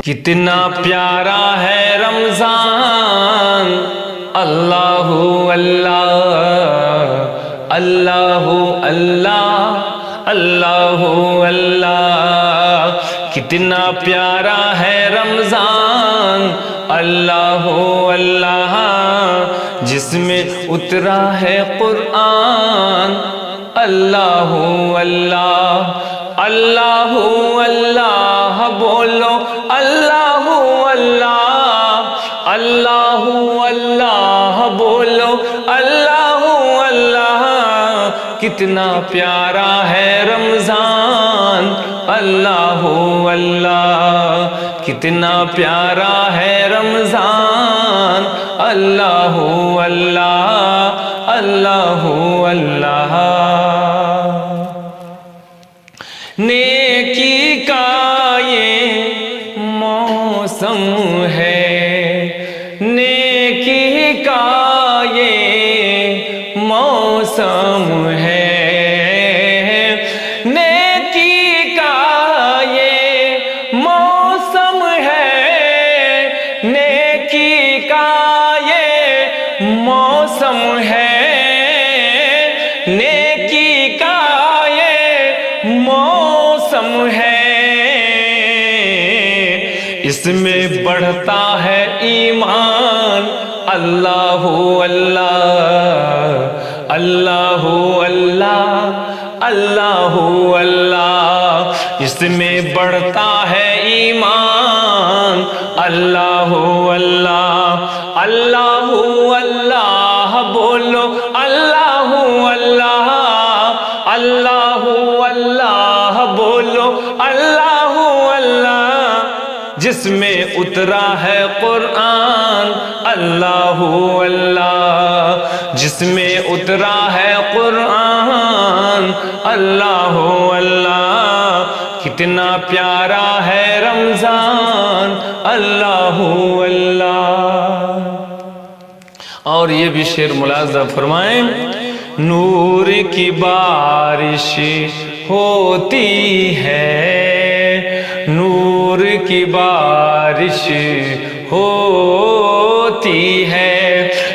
کتنا پیارا ہے رمضان، اللہ اللہ اللہ اللہ اللہ اللہ، کتنا پیارا ہے رمضان، اللہ اللہ، جس میں اترا ہے قرآن، اللہ اللہ اللہ اللہ، بولو اللہ اللہ اللہ اللہ، بولو اللہ اللہ، کتنا پیارا ہے رمضان، اللہ اللہ، کتنا پیارا ہے رمضان، اللہ اللہ اللہ اللہ۔ نیکی کا یہ موسم ہے، نیکی کا یہ موسم ہے، نیکی کا یہ موسم ہے، نیکی کا یہ موسم ہے، نیکی کا یہ موسم ہے، اس میں بڑھتا ہے ایمان، اللہ اللہ اللہ اللہ اللہ اللہ، اس میں بڑھتا ہے ایمان، اللہ اللہ اللہ اللہ، بولو اللہ اللہ اللہ اللہ، بولو اللہ اللہ، جس میں اترا ہے قرآن، اللہ اللہ، جس میں اترا ہے قرآن، اللہ اللہ، کتنا پیارا ہے رمضان، اللہ اللہ۔ اور یہ بھی شعر ملاحظہ فرمائیں، نور کی بارش ہوتی ہے، نور کی بارش ہوتی ہے،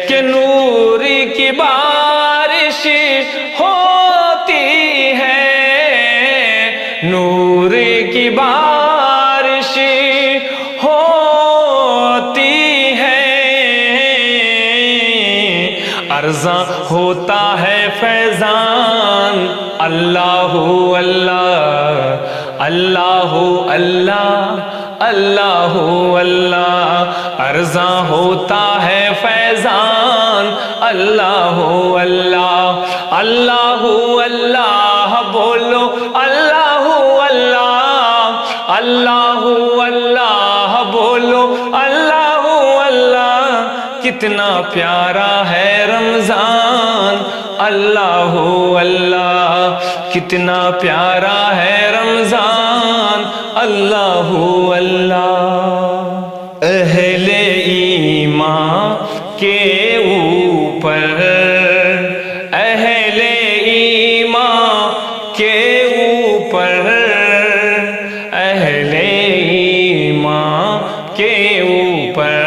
کہ نور کی بارش ہوتی ہے، نور کی بارش ہوتی ہے، ارزاں ہوتا ہے فیضان، اللہ اللہ اللہ اللہ اللہ اللہ، ارزاں ہوتا ہے فیضان، اللہ اللہ اللہ اللہ، بولو اللہ اللہ اللہ اللہ، بولو اللہ اللہ، کتنا پیارا ہے رمضان، اللہ اللہ، کتنا پیارا ہے رمضان، اللہ اللہ۔ اہل ایمان کے اوپر، اہل ایمان کے اوپر، اہل ایمان کے اوپر،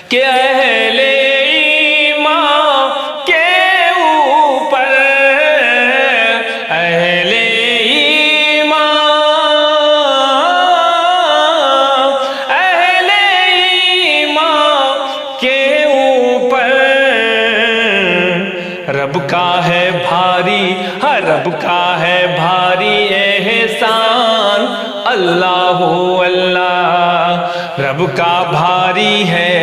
کہ اہل ایمان کے اوپر، اہل ایمان، اہل ایمان کے اوپر، رب کا ہے بھاری، ہر رب کا ہے بھاری احسان، اللہ اللہ، رب کا بھاری ہے،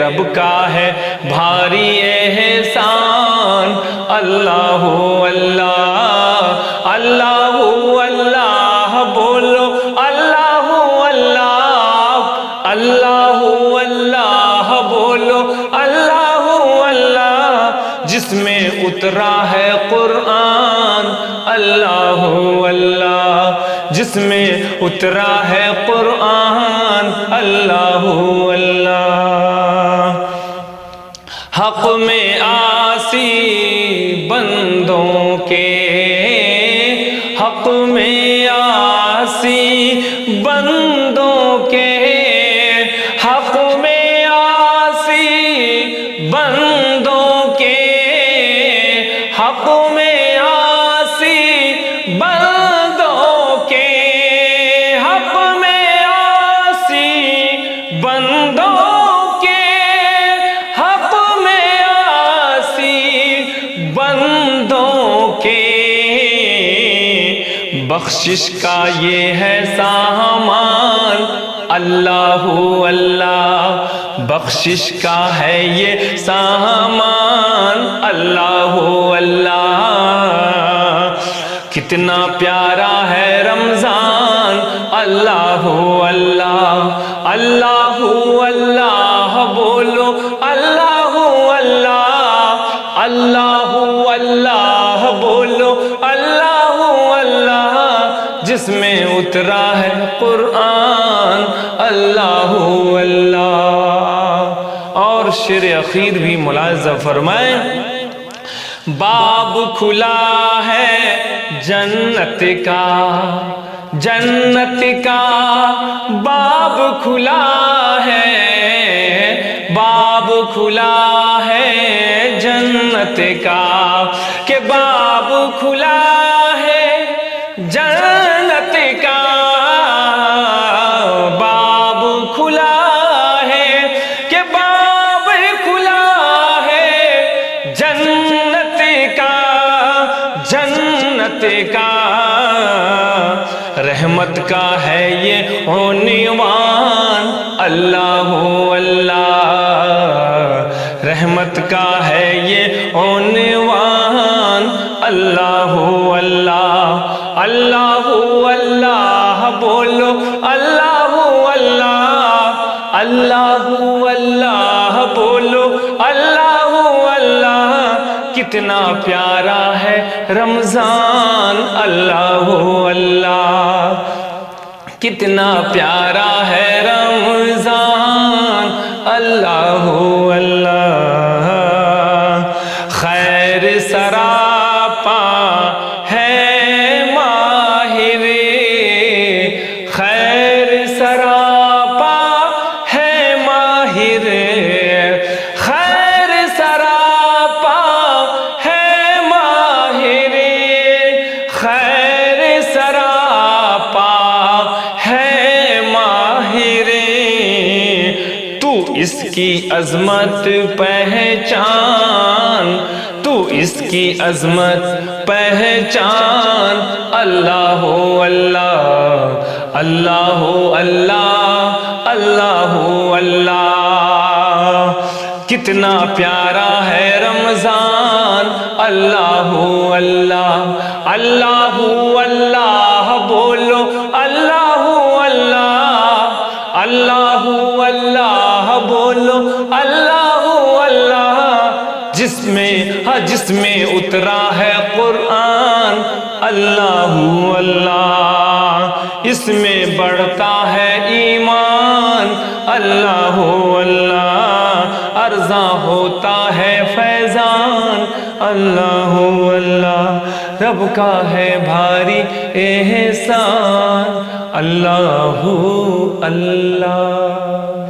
رب کا ہے بھاری احسان، اللہ اللہ اللہ اللہ، بولو اللہ اللہ اللہ اللہ، بولو اللہ اللہ، جس میں اترا ہے قرآن، اللہ اللہ، جس میں اترا ہے قرآن، اللہ اللہ۔ حق میں عاصی بندوں کے، حق میں عاصی بندوں حق میں عاصی بندوں کے، حق میں عاصی بندوں کے، حق میں عاصی بندوں کے، بخشش کا یہ ہے سامان اللہ اللہ، بخشش کا ہے یہ سامان اللہ اللہ۔ کتنا پیارا ہے رمضان اللہ اللہ، اللہ اللہ بولو اللہ اللہ، اللہ اللہ بولو اللہ اللہ، جس میں اترا ہے قرآن اللہ اللہ۔ اور شعر اخیر بھی ملاحظہ فرمائیں، باب کھلا ہے جنت کا، جنت کا باب کھلا ہے، باب کھلا ہے جنت کا، کہ باب کھلا ہے جنت کا، باب کھلا ہے، کہ باب کھلا ہے جنت کا، جنت کا، رحمت کا ہے یہ عنوان اللہ اللہ، رحمت کا ہے یہ عنوان اللہ اللہ، اللہ اللہ بولو اللہ اللہ، اللہ اللہ بولو اللہ اللہ۔ کتنا پیارا ہے رمضان اللہ اللہ، کتنا پیارا ہے رمضان اللہ اللہ، خیر سراپا ہے ماہ رے، خیر سراپا ہے ماہ رے، خیر سراپا ہے ماہ رے، خیر سراپا ہے ماہ رے، تو اس کی عظمت پہچان، تو اس کی عظمت پہچان اللہ اللہ، اللہ اللہ، اللہ اللہ۔ کتنا پیارا ہے رمضان اللہ اللہ، اللہ اللہ بولو اللہ اللہ، اللہ اللہ بولو اللہ اللہ، جس میں اترا ہے قرآن اللہ اللہ، اس میں بڑھتا ہے ایمان اللہ اللہ، ارزاں ہوتا ہے فیضان اللہ اللہ، رب کا ہے بھاری احسان اللہ اللہ۔